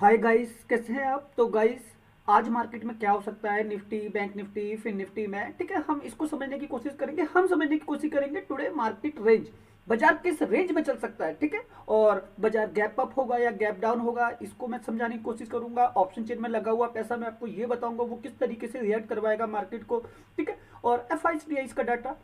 Hi guys, कैसे हैं आप। तो गाइस, आज मार्केट में क्या हो सकता है Nifty, bank Nifty, fin Nifty में, ठीक है, हम इसको समझने की कोशिश करेंगे। टुडे मार्केट रेंज, बाजार किस रेंज में चल सकता है, ठीक है। और बाजार गैप अप होगा या गैप डाउन होगा, इसको मैं समझाने की कोशिश करूंगा। ऑप्शन चेन में लगा हुआ पैसा मैं आपको ये बताऊंगा वो किस तरीके से रिएक्ट करवाएगा मार्केट को, ठीक है। और एफ का डाटा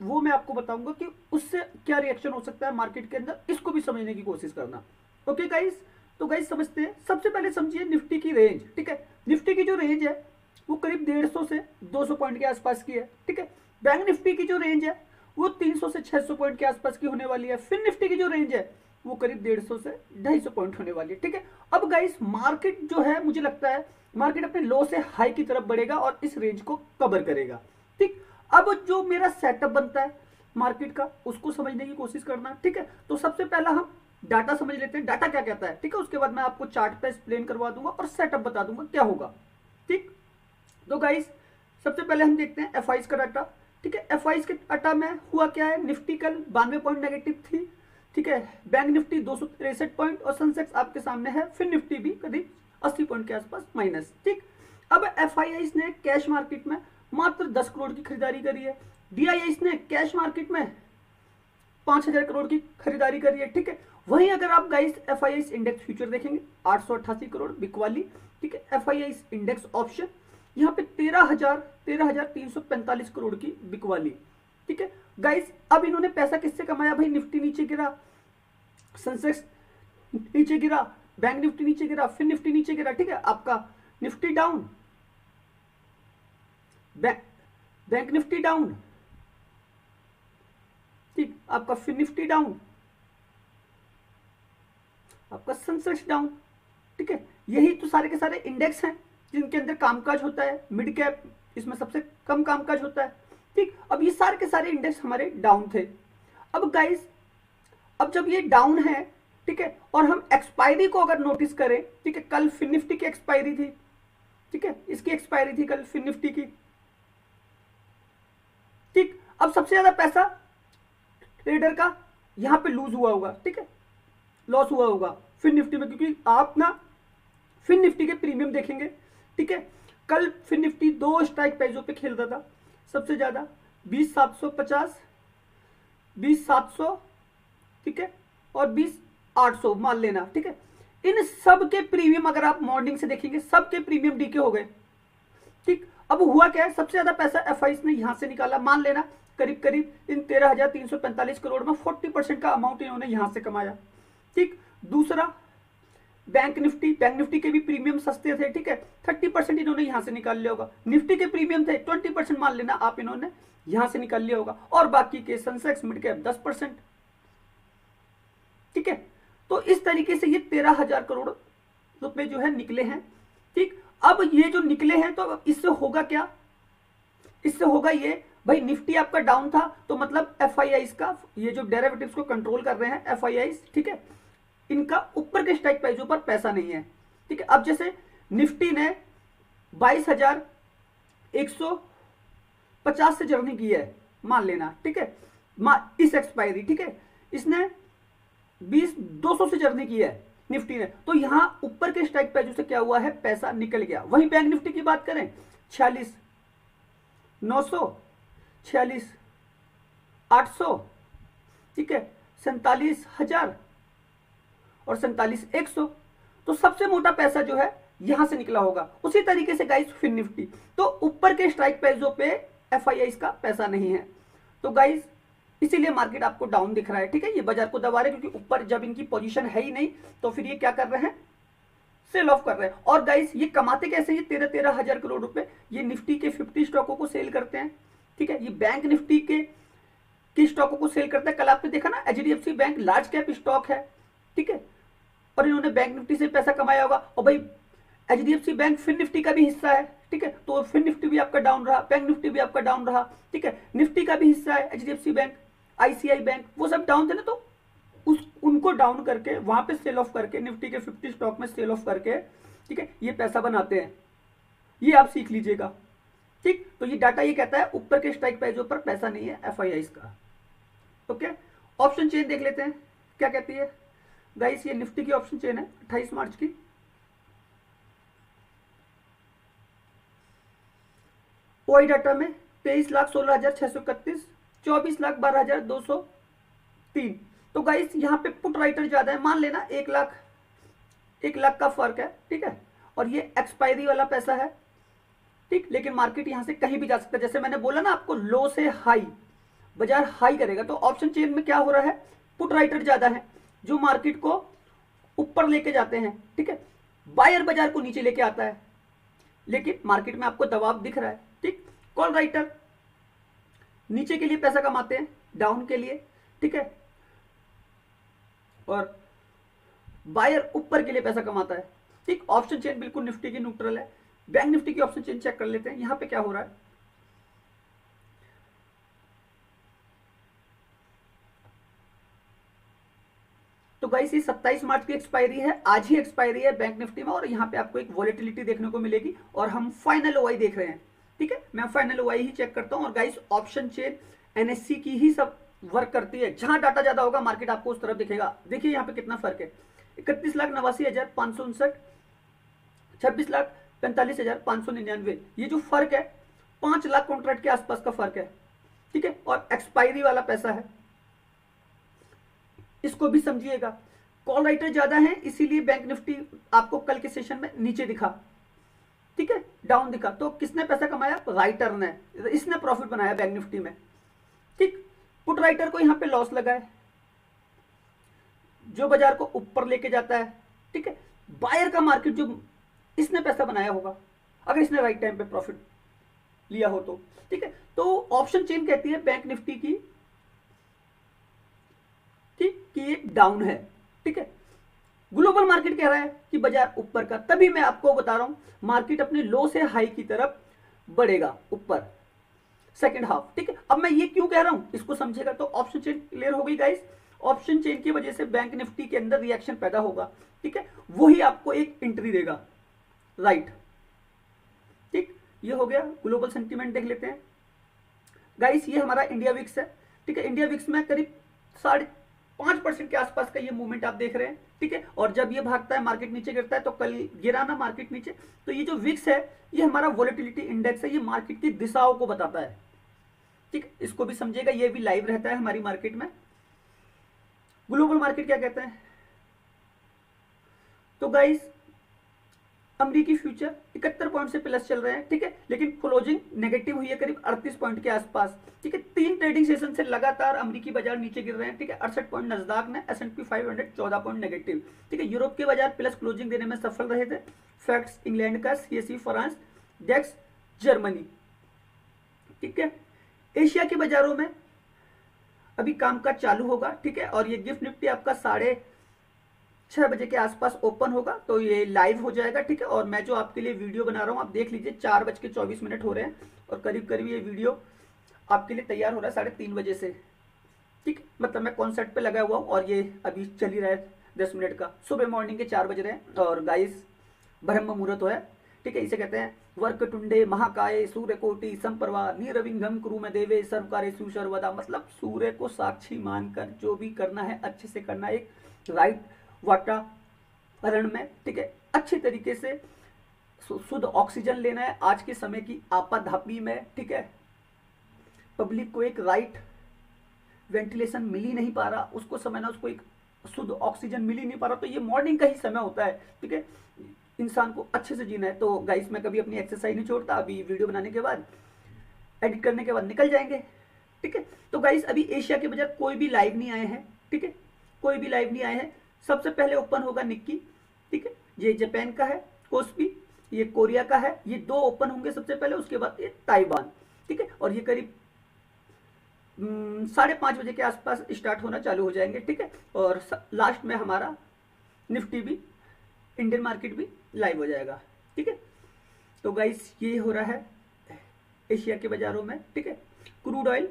वो मैं आपको बताऊंगा कि उससे क्या रिएक्शन हो सकता है मार्केट के अंदर, इसको भी समझने की कोशिश करना। ओके गाइस, तो गाइस समझते हैं। सबसे पहले समझिए निफ्टी की रेंज, ठीक है। निफ्टी की जो रेंज है वो करीब 150 से 200 पॉइंट के आसपास की है, ठीक है। बैंक निफ्टी की जो रेंज है वो 300 से 600 पॉइंट के आसपास की होने वाली है। फिन निफ्टी की जो रेंज है वो करीब 150 से 250 पॉइंट होने वाली है, ठीक है। अब गाइस, मार्केट जो है मुझे लगता है मार्केट अपने लो से हाई की तरफ बढ़ेगा और इस रेंज को कवर करेगा, ठीक। अब जो मेरा सेटअप बनता है मार्केट का उसको समझने की कोशिश करना, ठीक है। तो सबसे पहला हम डाटा समझ लेते हैं, डाटा क्या कहता है, ठीक है। उसके बाद मैं आपको चार्ट पे एक्सप्लेन करवा दूंगा और सेटअप बता दूंगा क्या होगा, ठीक। तो गाइस, सबसे पहले हम देखते हैं एफ का डाटा, ठीक है। एफ के डाटा में हुआ क्या है, निफ्टी कल 92 पॉइंट नेगेटिव थी, ठीक है। बैंक निफ्टी 263 पॉइंट और सेंसेक्स आपके सामने है। फिर निफ्टी भी करीब 80 पॉइंट के आसपास माइनस, ठीक। अब एफ ने कैश मार्केट में मात्र 10 करोड़ की खरीदारी करी है। डी ने कैश मार्केट में 5000 करोड़ की खरीदारी करी है, ठीक है। वहीं अगर आप गाइस एफ इंडेक्स फ्यूचर देखेंगे 888 करोड़ बिकवाली, ठीक है। एफ इंडेक्स ऑप्शन यहाँ पे 13,345 करोड़ की बिकवाली, ठीक है गाइस। अब इन्होंने पैसा किससे कमाया भाई, निफ्टी नीचे गिरा, सेंसेक्स नीचे गिरा, बैंक निफ्टी नीचे गिरा, फिर निफ्टी नीचे गिरा, ठीक है। आपका Nifty down, bank Nifty down, ठीक। आपका फिर निफ्टी डाउन, आपका सेंसेक्स डाउन, ठीक है। यही तो सारे के सारे इंडेक्स हैं जिनके अंदर कामकाज होता है। मिड कैप इसमें सबसे कम कामकाज होता है, ठीक। अब ये सारे के सारे इंडेक्स हमारे डाउन थे। अब गाइस, अब जब ये डाउन है, ठीक है, और हम एक्सपायरी को अगर नोटिस करें, ठीक है, कल फिन निफ्टी की एक्सपायरी थी, ठीक है, इसकी एक्सपायरी थी कल फिन निफ्टी की, ठीक। अब सबसे ज्यादा पैसा ट्रेडर का यहां पे लूज हुआ होगा, ठीक है, लॉस हुआ होगा फिन निफ्टी में, क्योंकि आप ना फिन निफ्टी के प्रीमियम देखेंगे, ठीक है। कल फिन निफ्टी दो स्ट्राइक प्राइसों पे खेल रहा था सबसे ज्यादा, 20,750, 20,700, ठीक है, और 20,800 मान लेना, ठीक है। इन सब के प्रीमियम अगर आप मॉर्निंग से देखेंगे सब के प्रीमियम डीके हो गए, ठीक। अब हुआ क्या है, सबसे ज्यादा पैसा एफ ने यहां से निकाला, मान लेना करीब करीब इन 13,345 करोड़ में 40% का अमाउंट इन्होंने यहां से कमाया, ठीक। दूसरा बैंक निफ्टी के भी प्रीमियम सस्ते थे, ठीक है, 30% इन्होंने यहां से निकाल लिया होगा। निफ्टी के प्रीमियम थे 20% मान लेना आप, इन्होंने यहां से निकाल लिया होगा। और बाकी के सेंसेक्स मिड कैप 10%, ठीक है। तो इस तरीके से ये 13,000 करोड़ रुपए जो है निकले हैं, ठीक। अब ये जो निकले हैं तो इससे होगा क्या, इससे होगा ये भाई, निफ्टी आपका डाउन था तो मतलब एफ का ये जो डेरिवेटिव्स को कंट्रोल कर रहे हैं एफ, ठीक है, इनका ऊपर के स्ट्राइक प्राइसों पर पैसा नहीं है, ठीक है। अब जैसे निफ्टी ने 22,150 से जर्नी की है मान लेना, ठीक है, इस एक्सपायरी, ठीक है, इसने 20,200 से जर्नी की है निफ्टी ने, तो यहां ऊपर के स्ट्राइक प्राइस से क्या हुआ है, पैसा निकल गया। वहीं बैंक निफ्टी की बात करें 46,900, 46,800, ठीक है, 47,000 और 47,100, तो सबसे मोटा पैसा जो है यहां से निकला होगा। उसी तरीके से गाइस फिन निफ्टी, तो ऊपर के स्ट्राइक प्राइसों पे एफ का पैसा नहीं है, तो गाइस इसीलिए मार्केट आपको डाउन दिख रहा है, ठीक है। ये बाजार को दबा रहे क्योंकि ऊपर जब इनकी पोजीशन है ही नहीं तो फिर ये क्या कर रहे हैं, सेल ऑफ कर रहे हैं। और गाइस ये कमाते कैसे, ये 13,000 करोड़ रुपए ये निफ्टी के 50 स्टॉकों को सेल करते हैं, ठीक है। ये बैंक निफ्टी के स्टॉकों को सेल करता है। कल आपने देखा ना HDFC bank large cap stock है, ठीक है, और इन्होंने बैंक निफ्टी से पैसा कमाया होगा। और भाई एचडीएफसी बैंक फिन निफ्टी का भी हिस्सा है, ठीक है, तो फिन निफ्टी भी आपका डाउन रहा, बैंक निफ्टी भी आपका डाउन रहा, ठीक है। निफ्टी का भी हिस्सा है एचडीएफसी बैंक, आईसीआई बैंक, वो सब डाउन थे ना, तो उनको डाउन करके वहां पे सेल ऑफ करके निफ्टी के 50 स्टॉक में सेल ऑफ करके, ठीक है, ये पैसा बनाते हैं। ये आप सीख लीजिएगा, ठीक। तो ये डाटा ये कहता है ऊपर के स्ट्राइक प्राइसों पर पैसा नहीं है एफ का, ओके। ऑप्शन चेन देख लेते हैं क्या कहती है गाइस। ये निफ्टी की ऑप्शन चेन है 28 मार्च की, ओआई डाटा में 23,16,631, 24,12,203। तो गाइस यहाँ पे पुट राइटर ज्यादा है, मान लेना 1 लाख का फर्क है, ठीक है। और ये एक्सपायरी वाला पैसा है, ठीक। लेकिन मार्केट यहां से कहीं भी जा सकता है, जैसे मैंने बोला ना आपको, लो से हाई बाजार हाई करेगा। तो ऑप्शन चेन में क्या हो रहा है, पुट राइटर ज्यादा है जो मार्केट को ऊपर लेके जाते हैं, ठीक है। बायर बाजार को नीचे लेके आता है, लेकिन मार्केट में आपको दबाव दिख रहा है, ठीक। कॉल राइटर नीचे के लिए पैसा कमाते हैं, डाउन के लिए, ठीक है। और बायर ऊपर के लिए पैसा कमाता है, ठीक। ऑप्शन चेन बिल्कुल निफ्टी की न्यूट्रल है। बैंक निफ्टी की ऑप्शन चेन चेक कर लेते हैं, यहां पे क्या हो रहा है। तो गाइस ये 27 मार्च की एक्सपायरी है, आज ही एक्सपायरी है बैंक निफ्टी में, और यहाँ पे आपको एक वॉलेटिलिटी देखने को मिलेगी। और हम फाइनल ओआई देख रहे हैं, ठीक है। मैं फाइनल ओआई ही चेक करता हूँ। और गाइस ऑप्शन चेन एनएससी की ही सब वर्क करती है, जहां डाटा ज्यादा होगा मार्केट आपको उस तरफ दिखेगा। देखिए यहाँ पे कितना फर्क है, 31,89,559, 26,45,599। ये जो फर्क है 5 लाख कॉन्ट्रैक्ट के आसपास का फर्क है, ठीक है। और एक्सपायरी वाला पैसा है, इसको भी समझिएगा। कॉल राइटर ज्यादा है, इसीलिए बैंक निफ्टी आपको कल के सेशन में नीचे दिखा, ठीक है, डाउन दिखा। तो किसने पैसा कमाया, राइटर ने, इसने प्रॉफिट बनाया बैंक निफ्टी में, ठीक। पुट राइटर को यहां पे लॉस लगा है, जो बाजार को ऊपर लेके जाता है, ठीक है। बायर का मार्केट जो इसने पैसा बनाया होगा, अगर इसने राइट टाइम पे प्रॉफिट लिया हो तो, ठीक है। तो ऑप्शन चेन कहती है बैंक निफ्टी की, ठीक, कि ये डाउन है, ठीक है। ग्लोबल मार्केट कह रहा है कि बाजार ऊपर का, तभी मैं आपको बता रहा हूं मार्केट अपने लो से हाई की तरफ बढ़ेगा ऊपर सेकंड हाफ, ठीक है। अब मैं ये क्यों कह रहा हूं, इसको समझेगा तो ऑप्शन चेन क्लियर हो गई गाइस। ऑप्शन चेन की वजह से बैंक निफ्टी के अंदर रिएक्शन पैदा होगा, ठीक है, वही आपको एक एंट्री देगा, राइट, ठीक। ये हो गया। ग्लोबल सेंटीमेंट देख लेते हैं गाइस, ये हमारा इंडिया विक्स है, ठीक है। इंडिया विक्स में करीब 5.5% के आसपास का ये मूवमेंट आप देख रहे हैं, ठीक है। और जब ये भागता है मार्केट नीचे गिरता है, तो कल गिरा ना मार्केट नीचे, तो ये जो विक्स है ये हमारा वोलेटिलिटी इंडेक्स है, ये मार्केट की दिशाओं को बताता है, ठीक। इसको भी समझिएगा, ये भी लाइव रहता है हमारी मार्केट में। ग्लोबल मार्केट क्या कहते हैं, तो गाइस अमेरिकी फ्यूचर 71 पॉइंट से प्लस चल रहे हैं, ठीक है। लेकिन क्लोजिंग नेगेटिव हुई है करीब 38 पॉइंट के आसपास, ठीक है। 3 ट्रेडिंग सेशन से लगातार अमेरिकी बाजार नीचे गिर रहे हैं, ठीक है। 68 पॉइंट नजदाक ने, S&P 500 14 पॉइंट नेगेटिव, ठीक है। यूरोप के बाजार प्लस क्लोजिंग देने में सफल रहे थे, फैक्ट्स इंग्लैंड का, CAC फ्रांस, डेक्स जर्मनी, ठीक है। एशिया के बाजारों में अभी काम काज चालू होगा, ठीक है। और ये गिफ्ट निफ्टी आपका 6:30 बजे के आसपास ओपन होगा, तो ये लाइव हो जाएगा, ठीक है। और मैं जो आपके लिए वीडियो बना रहा हूँ आप देख लीजिए, 4:24 हो रहे हैं, और करीब करीब ये वीडियो आपके लिए तैयार हो रहा है 3:30 बजे से, ठीक। मतलब मैं कॉन्सेप्ट पे लगा हुआ हूँ, और ये अभी चल ही रहा है 10 मिनट का। सुबह मॉर्निंग के 4 बज रहे हैं, और गाइस ब्रह्म मुहूर्त है, ठीक है। इसे कहते हैं वर्क टुंडे महाकाय सूर्य कोटि संप्रभा नीरविंघम कुरु में देवे सर्वकार्येषु सर्वदा। मतलब सूर्य को साक्षी मानकर जो भी करना है अच्छे से करना है, एक राइट वातावरण में, ठीक है, अच्छे तरीके से शुद्ध ऑक्सीजन लेना है आज के समय की आपाधापी में, ठीक है। पब्लिक को एक राइट वेंटिलेशन मिल ही नहीं पा रहा, उसको समझना, उसको एक शुद्ध ऑक्सीजन मिल ही नहीं पा रहा, तो ये मॉर्निंग का ही समय होता है, ठीक है। इंसान को अच्छे से जीना है। तो गाइस मैं कभी अपनी एक्सरसाइज नहीं छोड़ता, अभी वीडियो बनाने के बाद, एडिट करने के बाद निकल जाएंगे, ठीक है। तो गाइस अभी एशिया के बजाय कोई भी लाइव नहीं आए हैं, ठीक है, कोई भी लाइव नहीं आए हैं। सबसे पहले ओपन होगा निक्की, ठीक है, ये जापान का है, कोस्पी ये कोरिया का है, ये 2 ओपन होंगे सबसे पहले, उसके बाद ये ताइवान, ठीक है। और ये करीब 5:30 बजे के आसपास स्टार्ट होना चालू हो जाएंगे, ठीक है। और लास्ट में हमारा निफ्टी भी, इंडियन मार्केट भी लाइव हो जाएगा, ठीक है। तो गाइस ये हो रहा है एशिया के बाजारों में, ठीक है। क्रूड ऑयल,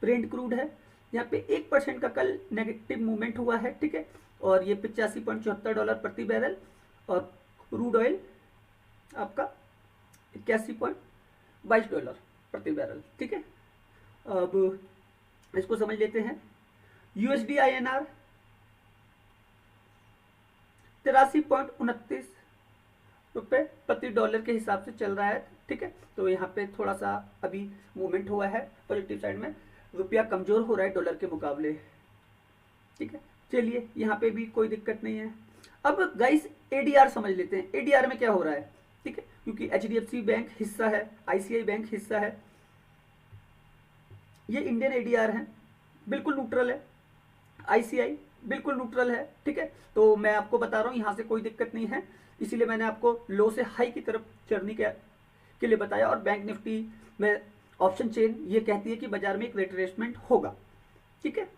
ब्रेंट क्रूड है, यहाँ पे 1% का कल नेगेटिव मूवमेंट हुआ है, ठीक है। और ये $85.74 प्रति बैरल, और क्रूड ऑयल आपका $81.22 प्रति बैरल, ठीक है। अब इसको समझ लेते हैं। USD INR 83.29, रुपए प्रति डॉलर के हिसाब से चल रहा है, ठीक है। तो यहाँ पे थोड़ा सा अभी मूवमेंट हुआ है पॉजिटिव साइड में, रुपया कमजोर हो रहा है डॉलर के मुकाबले, ठीक है। चलिए यहाँ पे भी कोई दिक्कत नहीं है। अब गाइस एडीआर समझ लेते हैं, एडीआर में क्या हो रहा है, ठीक है, क्योंकि एचडीएफसी बैंक हिस्सा है, आईसीआई बैंक हिस्सा है, ये इंडियन एडीआर है, बिल्कुल न्यूट्रल है, आईसीआई बिल्कुल न्यूट्रल है, ठीक है। तो मैं आपको बता रहा हूँ यहाँ से कोई दिक्कत नहीं है, इसीलिए मैंने आपको लो से हाई की तरफ चढ़ने के लिए बताया। और बैंक निफ्टी में ऑप्शन चेन ये कहती है कि बाजार में एक रिट्रेसमेंट होगा, ठीक है।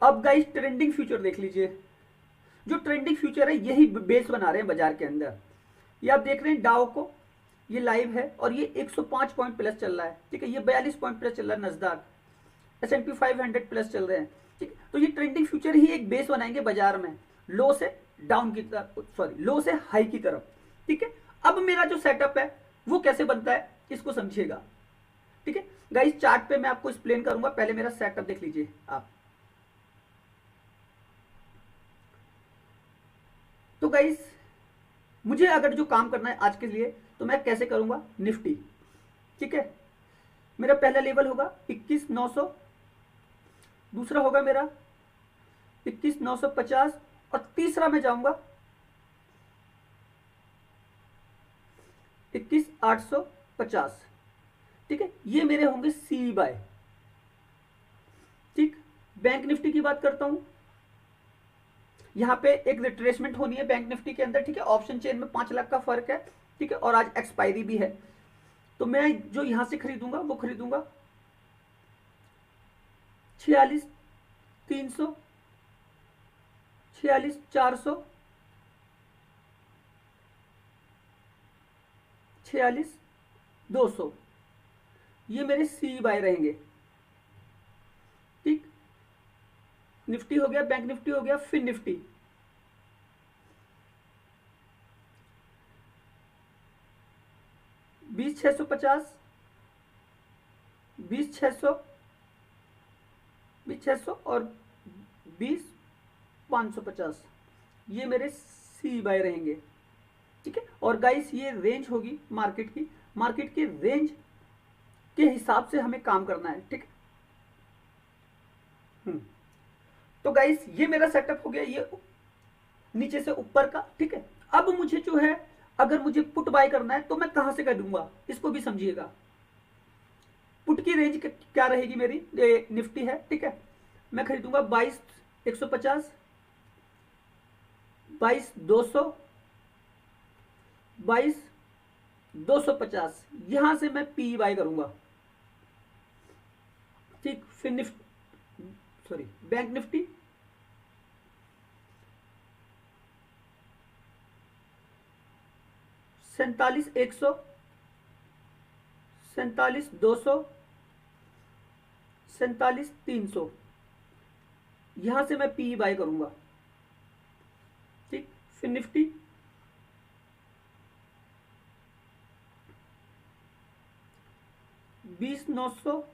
अब गाइस ट्रेंडिंग फ्यूचर देख लीजिए, जो ट्रेंडिंग फ्यूचर है यही बेस बना रहे हैं बाजार के अंदर। ये आप देख रहे हैं डाउ को, ये लाइव है और ये 105 पॉइंट प्लस चल रहा है, ठीक है। ये 42 पॉइंट प्लस चल रहा है नस्दाक, S&P 500 प्लस चल रहे हैं, ठीक है। तो ये ट्रेंडिंग फ्यूचर ही एक बेस बनाएंगे बाजार में, लो से डाउन की तरफ, सॉरी लो से हाई की तरफ, ठीक है। अब मेरा जो सेटअप है वो कैसे बनता है इसको समझिएगा, ठीक है। गाइस चार्ट पे मैं आपको एक्सप्लेन करूंगा, पहले मेरा सेटअप देख लीजिए आप। तो गाइस मुझे अगर जो काम करना है आज के लिए तो मैं कैसे करूंगा, निफ्टी, ठीक है। मेरा पहला लेवल होगा 21,900, दूसरा होगा मेरा 21,950 और तीसरा मैं जाऊंगा 21,850, ठीक है। ये मेरे होंगे सी बाय, ठीक। बैंक निफ्टी की बात करता हूं, यहां पे एक रिट्रेसमेंट होनी है बैंक निफ्टी के अंदर, ठीक है। ऑप्शन चेन में 5 लाख का फर्क है, ठीक है, और आज एक्सपायरी भी है। तो मैं जो यहां से खरीदूंगा वो खरीदूंगा 46,300, 46,400, 46,200, ये मेरे सी बाय रहेंगे, ठीक। निफ्टी हो गया, बैंक निफ्टी हो गया, फिर निफ्टी 20,650, 20,600, 20,600 और 20,550, ये मेरे सी बाय रहेंगे, ठीक है। और गाइस ये रेंज होगी मार्केट की रेंज के हिसाब से हमें काम करना है, ठीक है। तो गाइस ये मेरा सेटअप हो गया, ये नीचे से ऊपर का, ठीक है। अब मुझे जो है अगर मुझे पुट बाय करना है तो मैं कहां से करूंगा इसको भी समझिएगा। पुट की रेंज क्या रहेगी मेरी, निफ्टी है, ठीक है। मैं खरीदूंगा 22,150, 22,200, 22,250, यहां से मैं पी बाय करूंगा, ठीक। फिर निफ्टी, सॉरी बैंक निफ्टी 47,100, 47,200, 47,300, यहां से मैं पी बाय करूंगा, ठीक। फिर निफ्टी 20,900,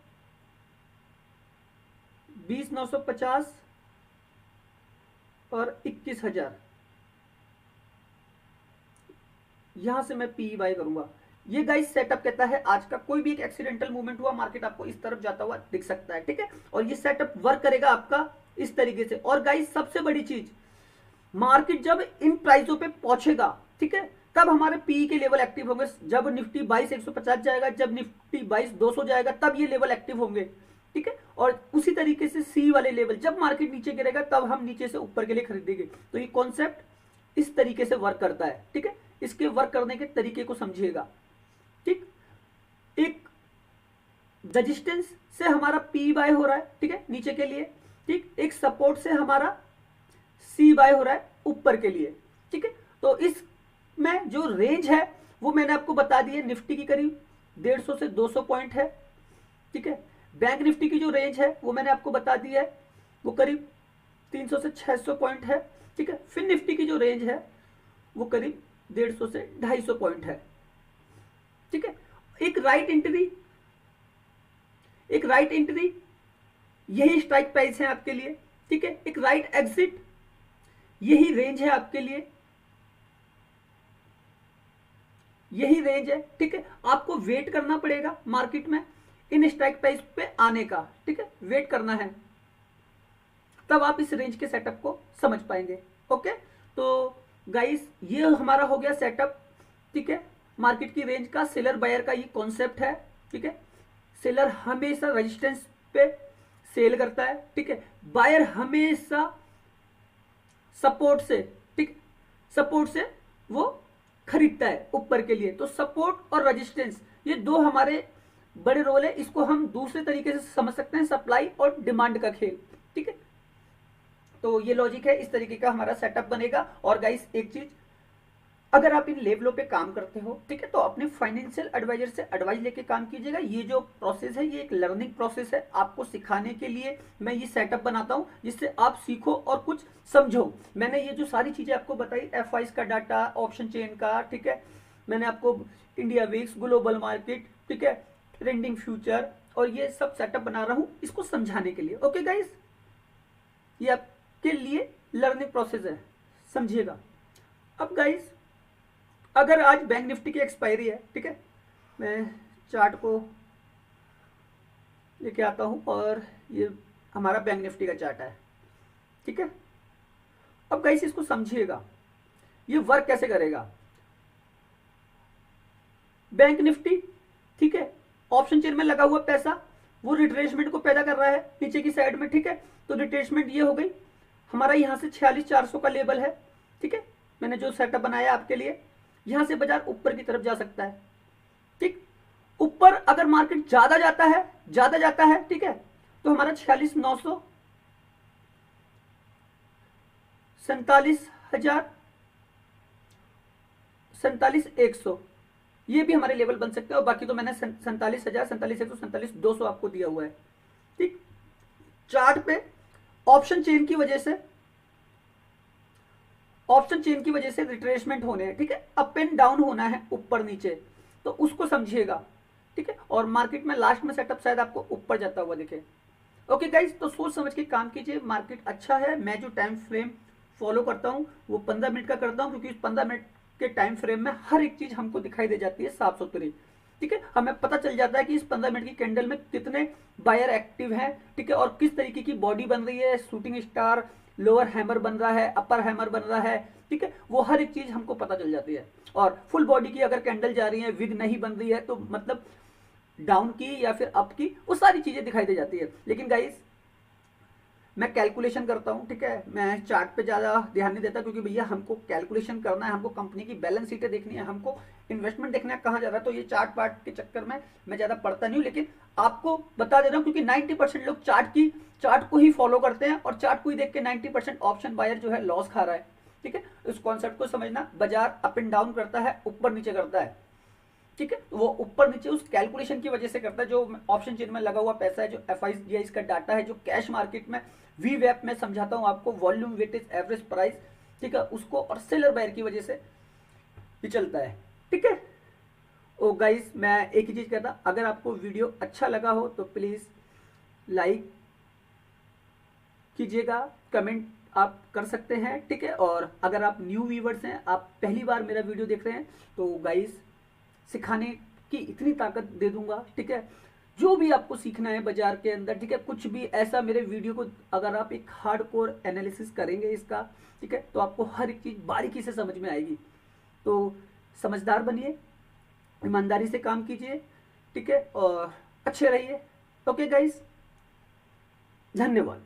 20,950 और 21,000, यहां से मैं पी बाय करूंगा। ये गाइस सेटअप कहता है आज का, कोई भी एक एक्सीडेंटल मूवमेंट हुआ मार्केट आपको इस तरफ जाता हुआ दिख सकता है, ठीक है। और ये सेटअप वर्क करेगा आपका इस तरीके से। और गाइस सबसे बड़ी चीज, मार्केट जब इन प्राइसों पे पहुंचेगा, ठीक है, तब हमारे पी के लेवल एक्टिव होंगे। जब निफ्टी 22,150 जाएगा, जब निफ्टी 22,200 जाएगा, तब ये लेवल एक्टिव होंगे, ठीक है। और उसी तरीके से सी वाले लेवल, जब मार्केट नीचे गिरेगा तब हम नीचे से ऊपर के लिए खरीदेंगे। तो ये कॉन्सेप्ट इस तरीके से वर्क करता है, ठीक है। इसके वर्क करने के तरीके को समझिएगा, ठीक। एक रेजिस्टेंस से हमारा पी बाय हो रहा है, ठीक है, नीचे के लिए, ठीक। एक सपोर्ट से हमारा सी बाय हो रहा है ऊपर के लिए, ठीक है। तो इसमें जो रेंज है वो मैंने आपको बता दी है, निफ्टी की करीब 150 से 200 पॉइंट है, ठीक है। बैंक निफ्टी की जो रेंज है वो मैंने आपको बता दी है, वो करीब 300 से 600 पॉइंट है, ठीक है। फिर निफ्टी की जो रेंज है वो करीब 150 से 250 पॉइंट है, ठीक है। एक राइट एंट्री यही स्ट्राइक प्राइस है आपके लिए, ठीक है। एक राइट एग्जिट यही रेंज है आपके लिए, यही रेंज है, ठीक है। आपको वेट करना पड़ेगा मार्केट में इन स्ट्राइक प्राइस पे आने का, ठीक है, वेट करना है, तब आप इस रेंज के सेटअप को समझ पाएंगे। ओके, तो गाइस ये हमारा हो गया सेटअप, ठीक है, मार्केट की रेंज का, सेलर बायर का ये कॉन्सेप्ट है, ठीक है। सेलर हमेशा रेजिस्टेंस पे सेल करता है, ठीक है। बायर हमेशा सपोर्ट से, ठीक, सपोर्ट से वो खरीदता है ऊपर के लिए। तो सपोर्ट और रेजिस्टेंस ये दो हमारे बड़े रोल है, इसको हम दूसरे तरीके से समझ सकते हैं, सप्लाई और डिमांड का खेल, ठीक है। तो ये लॉजिक है, इस तरीके का हमारा सेटअप बनेगा। और गाइस एक चीज, अगर आप इन लेवलों पे काम करते हो, ठीक है, तो अपने फाइनेंशियल एडवाइजर से एडवाइस लेके काम कीजिएगा। ये जो प्रोसेस है ये एक लर्निंग प्रोसेस है, आपको सिखाने के लिए मैं ये सेटअप बनाता हूँ जिससे आप सीखो और कुछ समझो। मैंने ये जो सारी चीजें आपको बताई, एफआईज का डाटा, ऑप्शन चेन का, ठीक है, मैंने आपको इंडिया वीक्स, ग्लोबल मार्केट, ठीक है, ट्रेंडिंग फ्यूचर, और ये सब सेटअप बना रहा हूँ इसको समझाने के लिए। ओके गाइस, ये आपके लिए लर्निंग प्रोसेस है, समझिएगा। अब गाइस, अगर आज बैंक निफ्टी की एक्सपायरी है, ठीक है, मैं चार्ट को लेके आता हूं और ये हमारा बैंक निफ्टी का चार्ट है, ठीक है। अब गाइस इसको समझिएगा, ये वर्क कैसे करेगा। बैंक निफ्टी, ठीक है, ऑप्शन चेन में लगा हुआ पैसा वो रिट्रेसमेंट को पैदा कर रहा है नीचे की साइड में, ठीक है। तो रिट्रेसमेंट ये हो गई हमारा, यहां से 46,400 का लेवल है, ठीक है, मैंने जो सेटअप बनाया आपके लिए। यहां से बाजार ऊपर की तरफ जा सकता है, ठीक। ऊपर अगर मार्केट ज्यादा जाता है, ठीक है, तो हमारा 46,900, 47,000, 47,100 ये भी हमारे लेवल बन सकते हैं। और बाकी तो मैंने 47,000, 47,100, 47,200 आपको दिया हुआ है, ठीक। चार्ट पे ऑप्शन चेन की वजह से रिट्रेसमेंट होने हैं, ठीक है, अप एंड डाउन होना है, ऊपर नीचे, तो उसको समझिएगा, ठीक है। और मार्केट में लास्ट में सेटअप शायद आपको ऊपर जाता हुआ दिखे। ओके गाइस, तो सोच समझ के काम कीजिए, मार्केट अच्छा है। मैं जो टाइम फ्रेम फॉलो करता हूँ वो 15 मिनट का करता हूँ, क्योंकि 15 मिनट के टाइम फ्रेम में हर एक चीज हमको दिखाई दे जाती है साफ सुथरी, ठीक है। हमें पता चल जाता है कि इस 15 मिनट की कैंडल में कितने बायर एक्टिव हैं, ठीक है, और किस तरीके की बॉडी बन रही है, शूटिंग स्टार, लोअर हैमर बन रहा है, अपर हैमर बन रहा है, ठीक है, वो हर एक चीज हमको पता चल जाती है। और फुल बॉडी की अगर कैंडल जा रही है, विग नहीं बन रही है, तो मतलब डाउन की या फिर अप की, वो सारी चीजें दिखाई दे जाती है। लेकिन गाइस मैं कैलकुलेशन करता हूं, ठीक है, मैं चार्ट पे ज्यादा ध्यान नहीं देता, क्योंकि भैया हमको कैलकुलेशन करना है, हमको कंपनी की बैलेंस शीटें देखनी है, हमको इन्वेस्टमेंट देखना है कहां जा रहा है। तो ये चार्ट पार्ट के चक्कर में मैं ज्यादा पढ़ता नहीं हूं, लेकिन आपको बता दे रहा हूं, क्योंकि 90% लोग चार्ट को ही फॉलो करते हैं, और चार्ट को ही देख के 90% ऑप्शन बायर जो है लॉस खा रहा है, ठीक है। इस कॉन्सेप्ट को समझना, बाजार अप एंड डाउन करता है, ऊपर नीचे करता है, ठीक है, वो ऊपर नीचे उस कैलकुलेशन की वजह से करता है। जो ऑप्शन चेन में लगा हुआ पैसा है, जो एफआईआई का डाटा है, जो कैश मार्केट में वी वेप में समझाता हूं आपको, वॉल्यूम, वेटेज, एवरेज प्राइस, ठीक है, उसको और सेलर बायर की वजह से ये चलता है, ठीक है। ओ गाइस, मैं एक ही चीज कहता, अगर आपको वीडियो अच्छा लगा हो तो प्लीज लाइक कीजिएगा, कमेंट आप कर सकते हैं, ठीक है। और अगर आप न्यू व्यूवर्स हैं, आप पहली बार मेरा वीडियो देख रहे हैं, तो गाइस सिखाने की इतनी ताकत दे दूंगा, ठीक है, जो भी आपको सीखना है बाजार के अंदर, ठीक है, कुछ भी ऐसा मेरे वीडियो को अगर आप एक हार्डकोर एनालिसिस करेंगे इसका, ठीक है, तो आपको हर एक चीज बारीकी से समझ में आएगी। तो समझदार बनिए, ईमानदारी से काम कीजिए, ठीक है, और अच्छे रहिए। ओके गाइस, धन्यवाद।